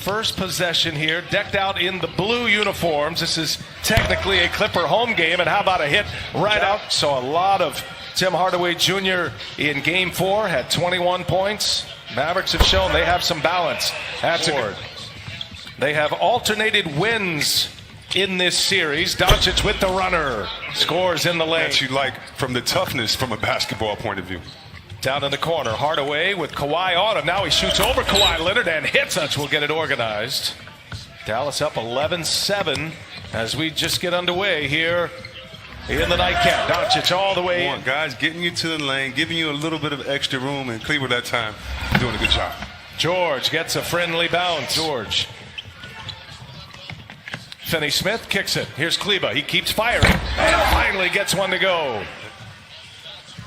first possession here, decked out in the blue uniforms. This is technically a Clipper home game, and how about a hit right out? So a lot of Tim Hardaway Jr. in Game 4 had 21 points. Mavericks have shown they have some balance. That's it. They have alternated wins in this series. Doncic with the runner. Scores in the lane. That you like from the toughness from a basketball point of view. Down in the corner, Hardaway with Kawhi on him. Now he shoots over Kawhi Leonard and hits us. We'll get it organized. Dallas up 11-7 as we just get underway here in the nightcap. Doncic all the way in. Guys getting you to the lane, giving you a little bit of extra room, and Cleveland that time doing a good job. George gets a friendly bounce. George. Finney-Smith kicks it. Here's Kleba. He keeps firing and finally gets one to go.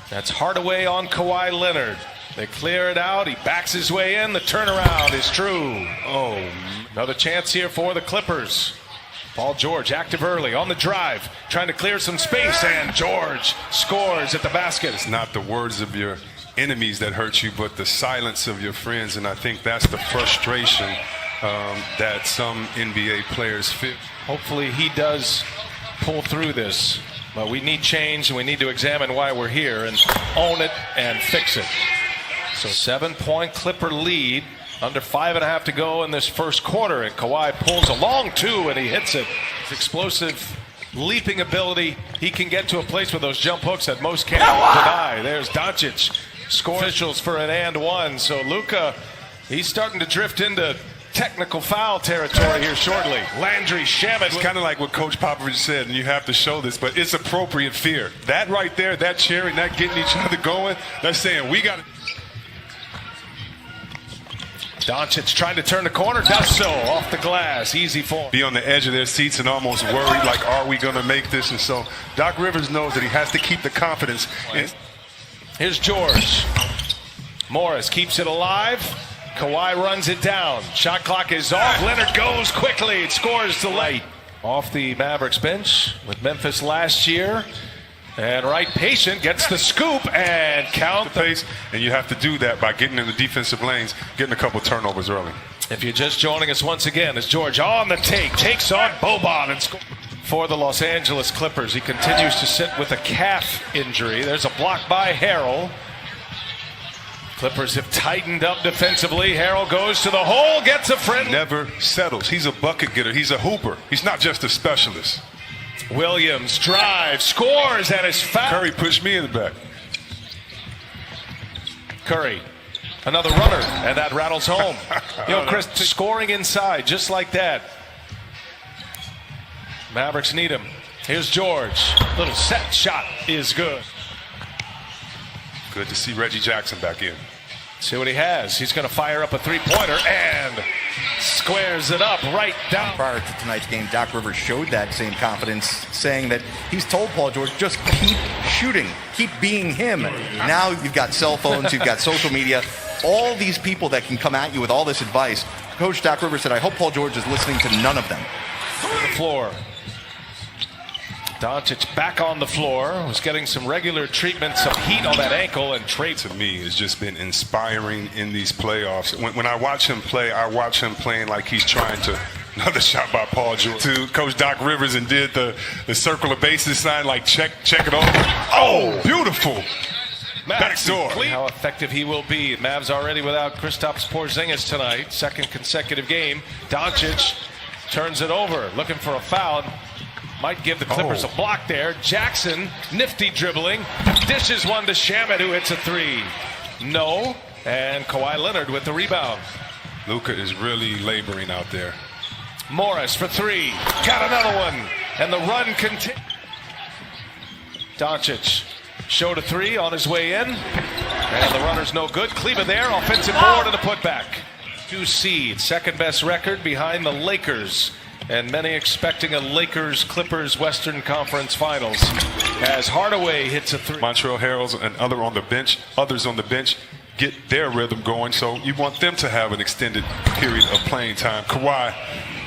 That's Hardaway on Kawhi Leonard. They clear it out. He backs his way in. The turnaround is true. Oh, another chance here for the Clippers. Paul George active early on the drive, trying to clear some space, and George scores at the basket. It's not the words of your enemies that hurt you, but the silence of your friends, and I think that's the frustration that some NBA players feel. Hopefully he does pull through this. But we need change, and we need to examine why we're here and own it and fix it. So 7-point Clipper lead, under 5.5 to go in this first quarter, and Kawhi pulls a long two and he hits it. His explosive leaping ability, he can get to a place with those jump hooks that most can't deny. There's Doncic, score officials for an and one. So Luka, he's starting to drift into technical foul territory here shortly. Landry Shamet. It's kind of like what Coach Popovich said, and you have to show this, but it's appropriate fear. That right there, that cheering, that getting each other going, that's saying we got to. Doncic trying to turn the corner, does so off the glass, easy for him. Be on the edge of their seats and almost worried, like, are we going to make this? And so Doc Rivers knows that he has to keep the confidence. Here's George. Morris keeps it alive. Kawhi runs it down. Shot clock is off. Leonard goes quickly. It scores the late. Off the Mavericks bench with Memphis last year. And Wright patient gets the scoop and count the pace. And you have to do that by getting in the defensive lanes, getting a couple turnovers early. If you're just joining us once again, as George on the take, takes on Boban and scores. For the Los Angeles Clippers, he continues to sit with a calf injury. There's a block by Harrell. Clippers have tightened up defensively. Harrell goes to the hole, gets a friend. Never settles. He's a bucket getter. He's a hooper. He's not just a specialist. Williams drives, scores, and is fouled. Curry pushed me in the back. Curry, another runner, and that rattles home. You know, Chris, scoring inside just like that. Mavericks need him. Here's George. Little set shot is good. Good to see Reggie Jackson back in. See what he has. He's going to fire up a three-pointer and squares it up right down. Prior to tonight's game, Doc Rivers showed that same confidence, saying that he's told Paul George, just keep shooting, keep being him. Now you've got cell phones, you've got social media, all these people that can come at you with all this advice. Coach Doc Rivers said, I hope Paul George is listening to none of them. The floor. Doncic back on the floor, was getting some regular treatments of heat on that ankle, and Trey. To me, has just been inspiring in these playoffs. When I watch him play, I watch him playing like he's trying to. Another shot by Paul George to Coach Doc Rivers and did the circle of bases sign, like check it over. Oh, beautiful. Backdoor. How effective he will be. Mavs already without Kristaps Porzingis tonight. Second consecutive game. Doncic turns it over, looking for a foul. Might give the Clippers a block there. Jackson, nifty dribbling, dishes one to Shamet, who hits a three. No, and Kawhi Leonard with the rebound. Luka is really laboring out there. Morris for three. Got another one. And the run continues. Doncic showed a three on his way in. And the runner's no good. Kleba there, offensive board and a putback. 2 seed, second best record behind the Lakers. And many expecting a Lakers-Clippers Western Conference Finals as Hardaway hits a three. Montrezl Harrell and others on the bench get their rhythm going, so you want them to have an extended period of playing time. Kawhi,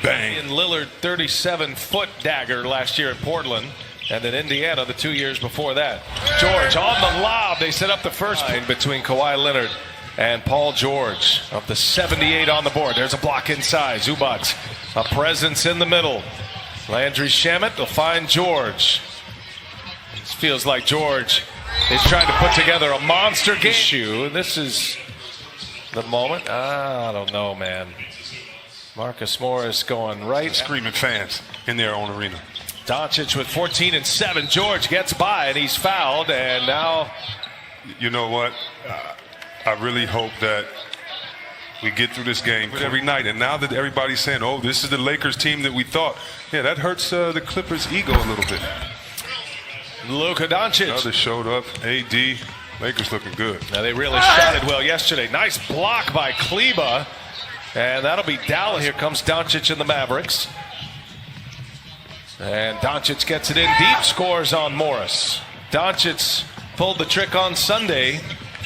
bang. In Lillard, 37-foot dagger last year in Portland, and then Indiana the 2 years before that. George on the lob. They set up the first pin between Kawhi Leonard and Paul George of the 78 on the board. There's a block inside. Zubac, a presence in the middle. Landry Shamet will find George. This feels like George is trying to put together a monster game. This is the moment. I don't know, man. Marcus Morris going right. Screaming fans in their own arena. Doncic with 14 and 7. George gets by and he's fouled, and now. You know what? I really hope that we get through this game every night. And now that everybody's saying, oh, this is the Lakers team that we thought, yeah, that hurts the Clippers' ego a little bit. Luka Doncic. Others showed up. AD. Lakers looking good. Now they really shot it well yesterday. Nice block by Kleba. And that'll be Dallas. Here comes Doncic and the Mavericks. And Doncic gets it in deep, scores on Morris. Doncic pulled the trick on Sunday.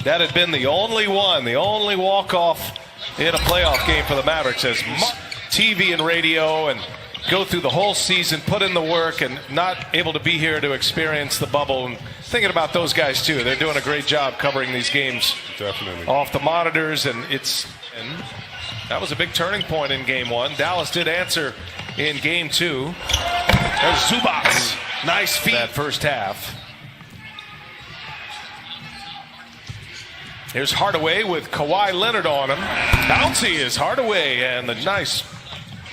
That had been the only walk-off in a playoff game for the Mavericks, as TV and radio and go through the whole season, put in the work, and not able to be here to experience the bubble. And thinking about those guys too. They're doing a great job covering these games. Definitely. Off the monitors, and that was a big turning point in game one. Dallas did answer in game two. There's Zubac. Nice feed that first half. Here's Hardaway with Kawhi Leonard on him. Bouncy is Hardaway, and the nice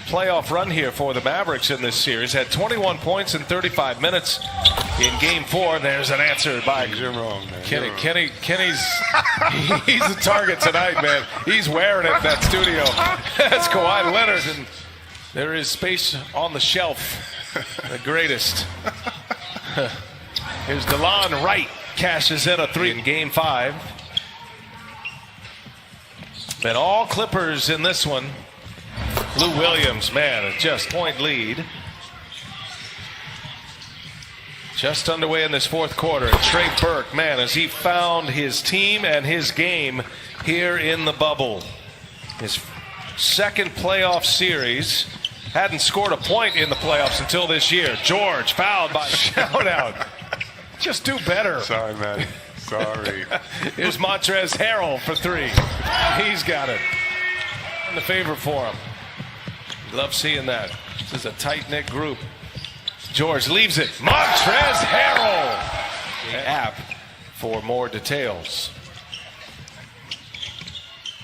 playoff run here for the Mavericks in this series. Had 21 points in 35 minutes in game four. There's an answer by You're wrong, man. Kenny. Kenny's he's the target tonight, man. He's wearing it in that studio. That's Kawhi Leonard, and there is space on the shelf. The greatest. Here's DeLon Wright, cashes in a three in game five. And all Clippers in this one. Lou Williams, man, a just point lead. Just underway in this fourth quarter. And Trey Burke, man, as he found his team and his game here in the bubble. His second playoff series. Hadn't scored a point in the playoffs until this year. George fouled by shout out. Just do better. Sorry, man. Sorry. Here's Montrezl Harrell for three. He's got it. In the favor for him. Love seeing that. This is a tight-knit group. George leaves it. Montrezl Harrell. The app for more details.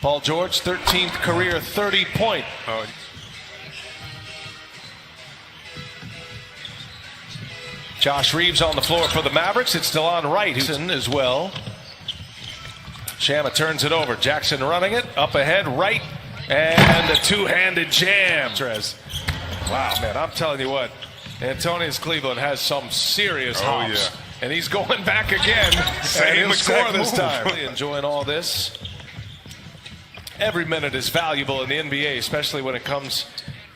Paul George, 13th career 30-point. Josh Reeves on the floor for the Mavericks. It's DeLon Wright who's in as well. Shamet turns it over. Jackson running it. Up ahead, Wright. And a two-handed jam. Wow, man, I'm telling you what. Antonius Cleveland has some serious hops. Yeah. And he's going back again. And he'll score this time. Enjoying all this. Every minute is valuable in the NBA, especially when it comes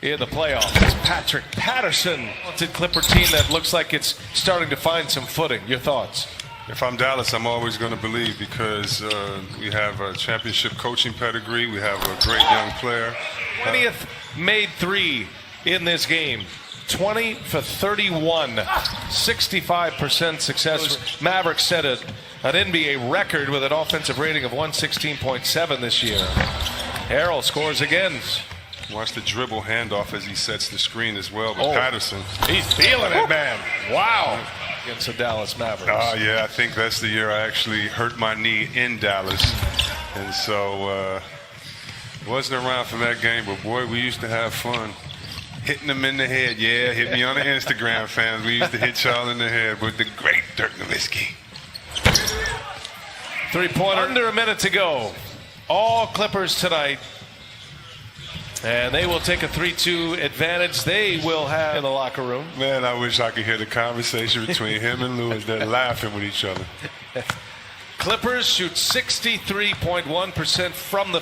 in the playoffs. It's Patrick Patterson. Talented Clipper team that looks like it's starting to find some footing. Your thoughts? If I'm Dallas, I'm always going to believe, because we have a championship coaching pedigree. We have a great young player. 20th made three in this game. 20 for 31. 65% success. Mavericks set an NBA record with an offensive rating of 116.7 this year. Harrell scores again. Watch the dribble handoff as he sets the screen as well. But Patterson. He's feeling it, man. Wow. Against the Dallas Mavericks. Yeah, I think that's the year I actually hurt my knee in Dallas. And so wasn't around for that game, but boy, we used to have fun. Hitting them in the head. Yeah, hit me on the Instagram, fans. We used to hit y'all in the head with the great Dirk Nowitzki. Three-pointer. Under a minute to go. All Clippers tonight. And they will take a 3-2 advantage. They will have in the locker room. Man, I wish I could hear the conversation between him and Lewis. They're laughing with each other. Clippers shoot 63.1% from the